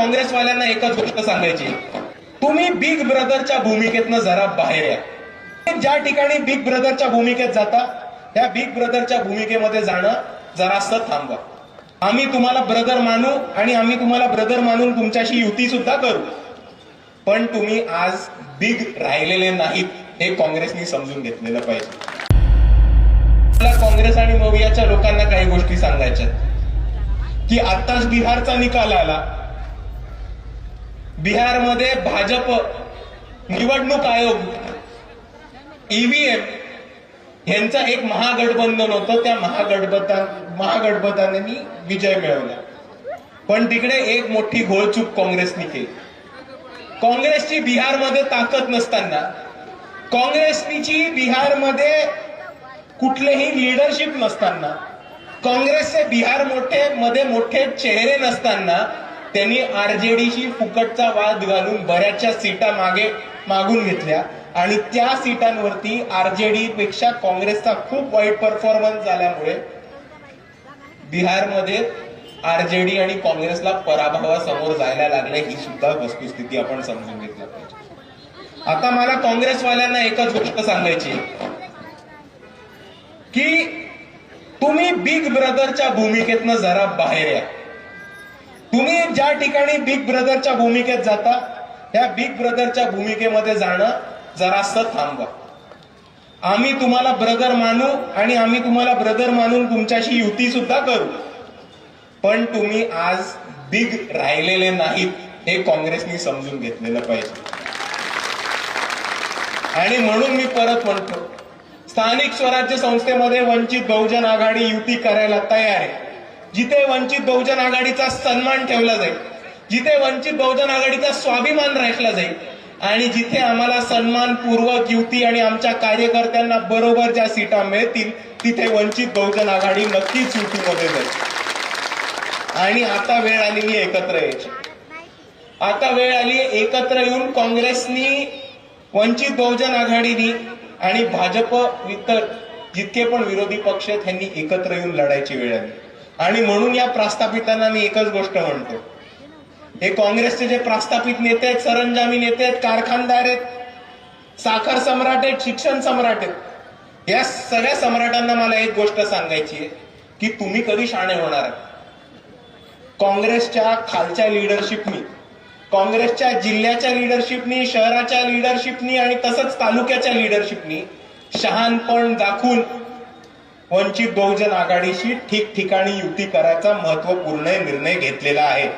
काँग्रेसवाल्यांना एकच गोष्ट सांगायची, तुम्ही बिग ब्रदरच्या भूमिकेतनं जरा बाहेर या. ज्या ठिकाणी बिग ब्रदरच्या भूमिकेत जाता त्या बिग ब्रदरच्या भूमिकेमध्ये जाणं जरासं थांबवा. आम्ही तुम्हाला ब्रदर मानू आणि आम्ही तुम्हाला ब्रदर मानून तुमच्याशी युती सुद्धा करू, पण तुम्ही आज बिग राहिलेले नाहीत हे काँग्रेसनी समजून घेतलेलं पाहिजे. मला काँग्रेस आणि मवियाच्या लोकांना काही गोष्टी सांगायच्या की आताच बिहारचा निकाल आला. बिहारमध्ये भाजप निवडणूक आयोग ईव्हीएम यांचा एक महागठबंधन होतं. त्या महागठबंधनाने विजय मिळवला, पण तिकडे एक मोठी घोळचूक काँग्रेसने केली. काँग्रेसची बिहारमध्ये ताकद नसताना, काँग्रेसची बिहारमध्ये कुठलेही लिडरशिप नसताना, काँग्रेसचे बिहार मध्ये मोठे चेहरे नसताना त्यांनी आरजेडीशी फुकटचा वाद घालून बऱ्याचशा सीटा मागून घेतल्या आणि त्या सीटांवरती आरजेडी पेक्षा काँग्रेसचा खूप वाईट परफॉर्मन्स झाल्यामुळे बिहारमध्ये आरजेडी आणि काँग्रेसला पराभवासमोर जायला लागले. ही सुद्धा वस्तुस्थिती आपण समजून घेतली पाहिजे. आता मला काँग्रेसवाल्यांना एकच गोष्ट सांगायची की तुम्ही बिग ब्रदरच्या भूमिकेतनं जरा बाहेर या. तुम्ही ज्या ठिकाणी बिग ब्रदरच्या भूमिकेत जाता त्या बिग ब्रदरच्या भूमिकेमध्ये जाणं जरासं थांबवा. आम्ही तुम्हाला ब्रदर मानू आणि आम्ही तुम्हाला ब्रदर मानून तुमच्याशी युती सुद्धा करू, पण तुम्ही आज बिग राहिलेले नाहीत हे काँग्रेसनी समजून घेतलेलं पाहिजे. आणि म्हणून मी परत म्हणतो, स्थानिक स्वराज्य संस्थेमध्ये वंचित बहुजन आघाडी युती करायला तयार आहे. जिथे वंचित बहुजन आघाडीचा सन्मान ठेवला जाईल, जिथे वंचित बहुजन आघाडीचा स्वाभिमान राखला जाईल आणि जिथे आम्हाला सन्मानपूर्वक युती आणि आमच्या कार्यकर्त्यांना बरोबर ज्या सीटा मिळतील तिथे वंचित बहुजन आघाडी नक्कीच युतीमध्ये जाईल. आणि आता वेळ आलेली एकत्र यायची. आता वेळ आली एकत्र येऊन काँग्रेसनी, वंचित बहुजन आघाडीनी आणि भाजप इतर जितके पण विरोधी पक्ष आहेत त्यांनी एकत्र येऊन लढायची वेळ आली. आणि म्हणून या प्रस्थापितांना मी एकच गोष्ट म्हणतो, हे काँग्रेसचे जे प्रस्थापित नेते आहेत, सरंजामी नेते आहेत, कारखानदार आहेत, साखर सम्राट आहेत, शिक्षण सम्राट आहेत, या सगळ्या सम्राटांना मला एक गोष्ट सांगायची आहे की तुम्ही कधी शाणे होणार आहात. काँग्रेसच्या खालच्या लिडरशिपनी, काँग्रेसच्या जिल्ह्याच्या लिडरशिपनी, शहराच्या लिडरशिपनी आणि तसंच तालुक्याच्या लिडरशिपनी शहाणपण दाखवून वंचित बहुजन आघाडीशी ठिकठिकाणी युती करायचा महत्वपूर्ण निर्णय घेतलेला आहे.